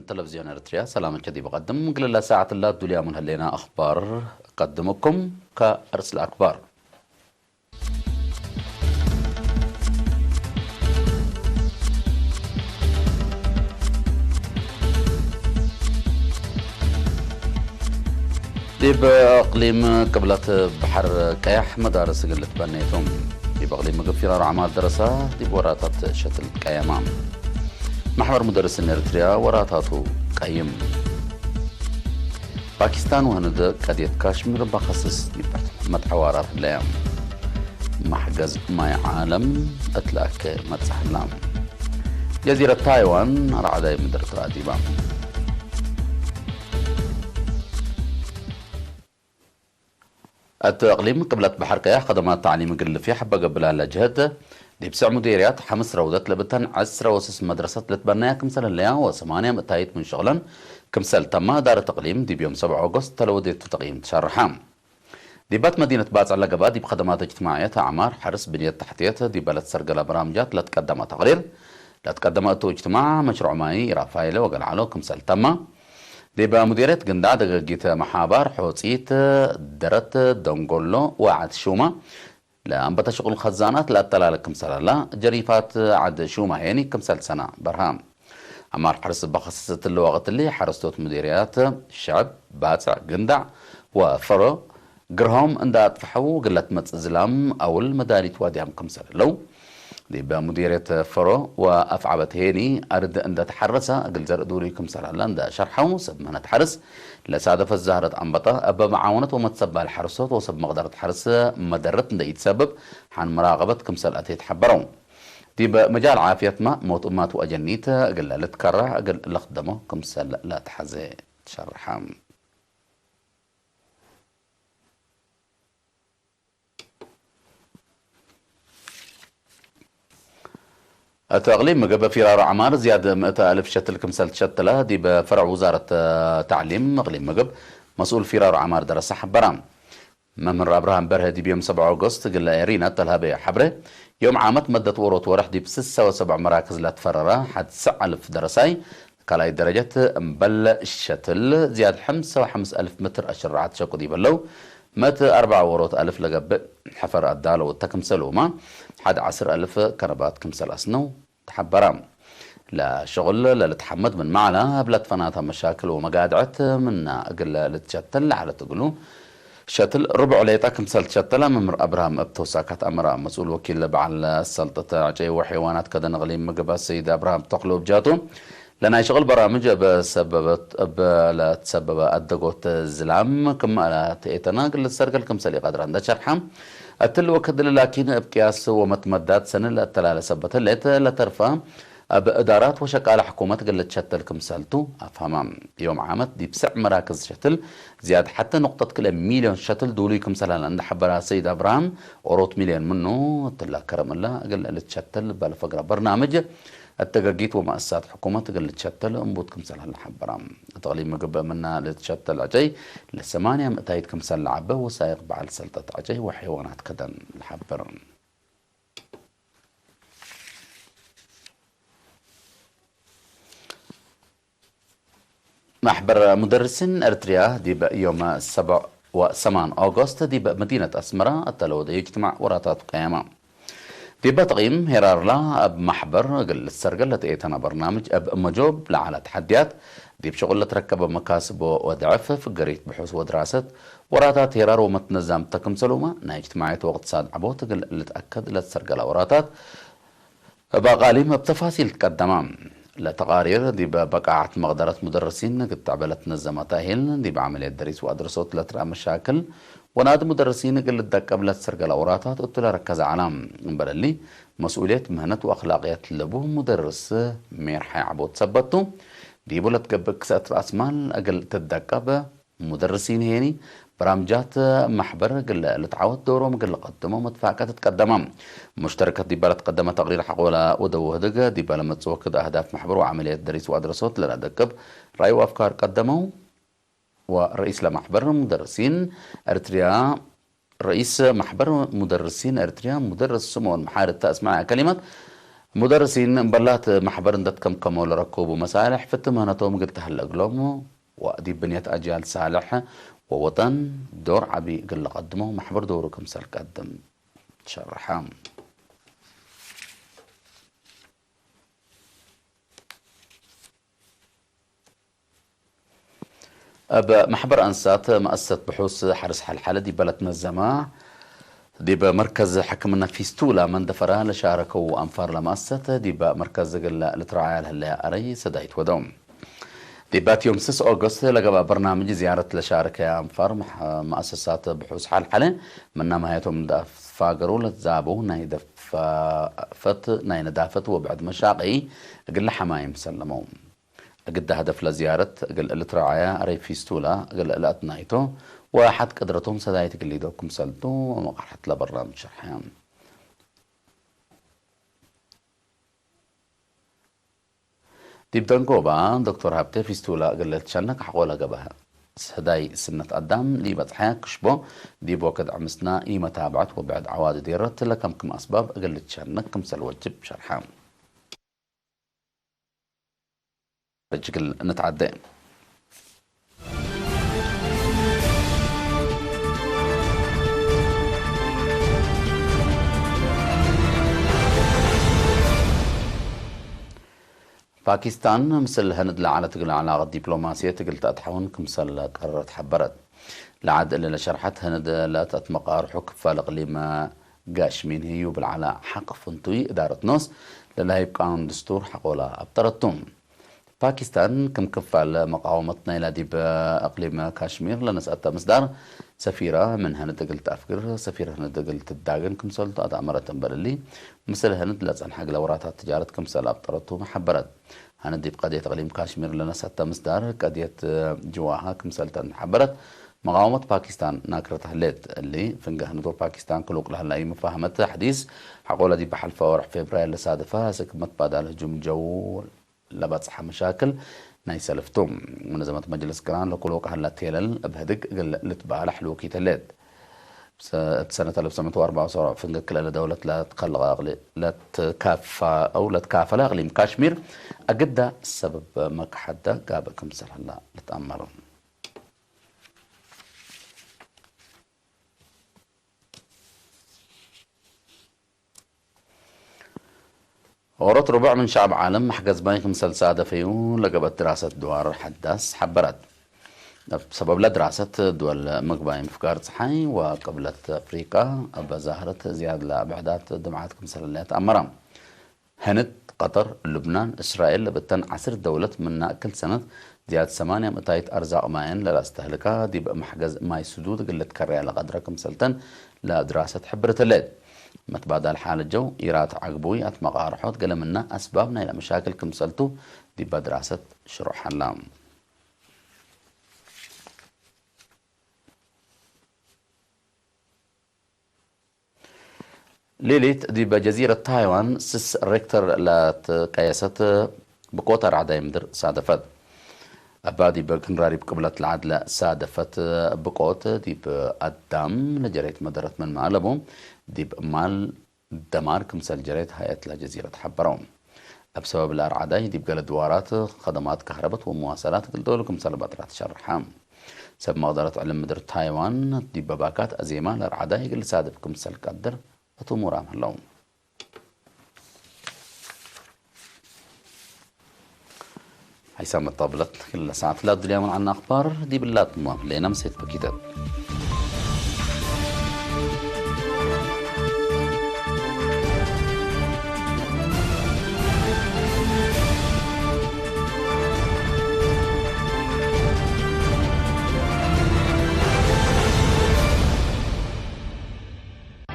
تلفزيون اريتريا سلام الجدي بقدم قل ساعة الله دوليا من هلينا أخبار قدمكم كأرسل أكبر ديب أقليم قبلة بحر كايح مدارس قلت بنيتهم ديب أقليم مقفيرار عمال دراسة ديب وراتات شتل كايمان محور مدرس اريتريا وراتاتو قيم باكستان وهند قضية كاشمير بخصص متحوارات الأيام محجز ماي عالم أتلاك متصحلام جزيرة تايوان رعداي مدرسة راديبا التقليم قبلة بحر كياح خدمات تعليم قل في حبة قبلها لجهد دي بسع مديريات حمس رودات لبتن عسرة وسس مدرسة لتبنايا كمسل الليا وثمانية متايت من شغلا كمسل تما دار التقليم دي بيوم 7 أغسطس تلودية التقييم تشرحام دي بات مدينة باز على قبا دي بخدمات اجتماعية أعمار حرس بنية تحتية دي بلد سرقلة برامجات لتقدم تقرير لتقدمت اجتماع مشروع ماي رافايلة وقلعلو كمسل تما دي بمديرية قندع دقيقة محابار حوصيت درت دونغولو وعد شوما لأن بتشغل خزانات لا تلال كمسل لا جريفات عد شوما يعني كمسل سنة برهام أمار حرس بخصصة الوقت اللي حرستوت مديريات الشعب باتع قندع وفرو قرهم عند أطفحو قلت متزلام أو المداري تواديهم كمسل لو دي بمديرية فرو وأفعبت هيني أرد عند تحرسة قل زر دوري كمسل عند شرحو سب مهنة حرس لسادة الزهرة أنبطة أبا معاونة ومتسبة الحرسات وسب مقدرة حرس مدرت دا يتسبب حان مراقبة كمسل أتي تحبرون دي بمجال عافية ما موت أمات وأجنيته قل لا تكره قل لا خدمه كمسل لا تحزي تشرحام تقليم مقبل فرار عمار زيادة 100,000 شتل كمسل شتلة دي بفرع وزارة تعليم مقليم مقب مسؤول فرار عمار درس حبرام ممر أبراهام بره دي بيوم 7 أغسطس قل إيرينا تلها حبره يوم عامت مدة وروت ورح دي بسسة وسبع مراكز لا تفررا حد 9,000 درساي كلاي درجة مبل الشتل زياد 5,000 متر أشرعات شوكو دي بلو مت 4 وروت ألف لقب حفر الدالو والتكمسلو ما حد 10,000 كربات كمسل أسنو تحبرام لا شغل لا تحمد من معنا بلاد فناتها مشاكل ومقادعت من أقل لتشتل على تقولوا شتل ربع ليتا كمسل تشتل ممر أبراهام ابتوساكات أمرا مسؤول وكيل بعل السلطة عجي وحيوانات كذا نغليم مقبا السيد أبراهام تقلوب جاتو لأن شغل برامج لا تسبب الدقوت الزلام كما لا تأتنا قل السرقل كمسل قادر عند شرحهم التل وكدل لكن بقياس ومتمدات سنة التلالة سبت الليت لا ترفع بإدارات وشكال حكومة قلت شتل كمسالتو أفهمام يوم عامت دي بسع مراكز شتل زياد حتى نقطة كل 1,000,000 شتل دولي كمسالان عند حبرا سيد أبراهام وروت 1,000,000 منه تلا كرم الله قلت شتل بالفقرة برنامج التقاقيت ومؤسسات حكومة قلت شتل انبوت كمسال حبرام تغليب مقبة منا لتشتل عجي للثمانية متايد كمسال لعبه وسايق بعد سلطة عجي وحيوانات كدن الحبرام محبر مدرسين اريتريا دي يوم 7 و8 أغسطس دي بمدينة أسمرة التلود يجتمع وراتات قيامة دي بتقييم هرار لا بمحبر قل السرقل لتأتنا برنامج مجوب لعلى تحديات دي بشغل تركب مكاسب ودعف في قريت بحوث ودراسة وراتات هرار ومتنظم تكم سلومة اجتماعية وقت ساد عبوت قل اللي تأكد للسرقل وراتات بغاليم بتفاصيل تقدمام لتقارير دي بقاعة مقدرة مدرسين قد تعبلت نظمتها هيل دي بعملية دريس وأدرسوت لترى مشاكل ونادي مدرسين قل الدك قبل تسرق الأوراتات قلت له ركز على بللي مسؤولية مهنة وأخلاقيات اللبو مدرس ميرحي عبود ثبتو دي بولت قبك ساتر أسمال أقل تدك مدرسين هيني برامجات محبر قل لتعود دورهم قل قدموا مدفعكات تقدمهم مشتركة دي بلد قدمت تقرير حقولا ودو هدقة دي بلد متسوكد أهداف محبر وعمليات دريس وأدرسوت لنا دكب رأي وأفكار قدموا ورئيس لمحبر مدرسين أريتريا رئيس محبر مدرسين أريتريا مدرس سمو محارة اسمع كلمة مدرسين بلات محبر اندت كم ولا ركوب مسالح فتمهنتهم قلت هلا قلومه وأدي بنية أجيال صالحة ووطن دور عبي قل قدمه محبر دوركم سال قدم شرحام محبر أنسات مؤسسة بحوث حرس حلحلة دي بلدنا الزماع دي بمركز حكمنا في ستولا من دفرها لشاركوا أنفار لمؤسسة دي بمركز لتراعي هلا أري سدايت ودوم دي بات يوم 6 أغسطس لقى برنامج زيارة لشاركة أنفار مؤسسات بحوث حلحلة من نمايتهم فاقروا لتزابوا ناي ندافت وبعد مشاقي قل حمايم سلموا قد هدف لزيارة قل لتراعي أري في ستولا قل لأتنايتو واحد قدرتهم سدايت اللي دوكم سلتو ومقرحت لبرنامج شرحيان ديب دنقوبا دكتور هابتي في ستولا قلت شنك حقولا قبها سداي سنة قدام لي بتحيا كشبو ديب وقت عمسنا إي متابعت وبعد عواد ديرت لكم كم أسباب قلت شنك كم سلوجب شرحان بجقل نتعدى باكستان مثل هند لعلى تقل علاقة دبلوماسية تقل تأتحون كمثل قررت حبرت لعد اللي شرحت هند لا تتمقار حكم فالقليمة قاش من هي بالعلاء حق فنتوي إدارة نص للا يبقى دستور حقولا أبطرتهم باكستان كم كفال مقاومتنا إلى ديب أقليم كاشمير لنسأت مصدر سفيرة من هند قلت أفكر سفيرة هند قلت الداقن كم سلطة أدى أمرة بللي مثل هند لازن حق لوراتها التجارة كم سال أبطرته محبرت هند ديب قضية أقليم كاشمير لنسأت مصدر قضية جواها كم سلطة محبرت مقاومة باكستان ناكرة هليت اللي فنجه ندور باكستان كلوك لها لاي مفاهمة حديث حقولة دي بحلفة ورح فبراير لسادفها سكمت بعد هجوم جو لبتصح مشاكل ناي سلفتم منظمة مجلس كران لكلوك هلا تيلل بهدق لتبع لحلوكي تلات سنة 1974 فنجة كلا دولة لا تقلق لا تكافى أو لا تكافى أقليم كاشمير أجد السبب ما كحدا قابكم سر هلا لتأمرون ورط ربع من شعب عالم حجز بايك مثل سادة فيو لقبت دراسة دوار حداث حبرت بسبب لدراسة دول مقبايم فكار صحي وقبلت أفريقيا بظاهرة زيادة لأبعدات دمعات كمثل اللي تأمرها هند قطر لبنان إسرائيل بتن 10 دولة من كل سنة زيادة 8 متايت أرزاق ماين للاستهلكها دي بمحجز ماي سدود قلت كريا لقدرة كمثلتن لدراسة حبرة الليل متبادل حال الجو إيرات عقبوي أتمقى رحوت قال منا أسبابنا إلى مشاكل كمسلتو دي بدراسة شروح حلام ليليت دي بجزيرة تايوان سس ريكتر لتقياسة بقوتر عدايم در صادفت أبادي بكنراري بقبلة العدلة صادفت بقوت دي بقدام لجريت مدرت من معلبهم دي بمال دمار كمثال جريت هيئة لجزيرة حبرون بسبب الأرعداي دي بقى دوارات خدمات كهرباء ومواصلات الدول كمثال بطرات شرحام سب مقدرة علم مدر تايوان دي بباكات أزيمة الأرعداي اللي صادف كمثال قدر وتمورام هلون هيسام الطابلت كل ساعة لا الدنيا من عنا أخبار دي بالله لينا مسيت بكتاب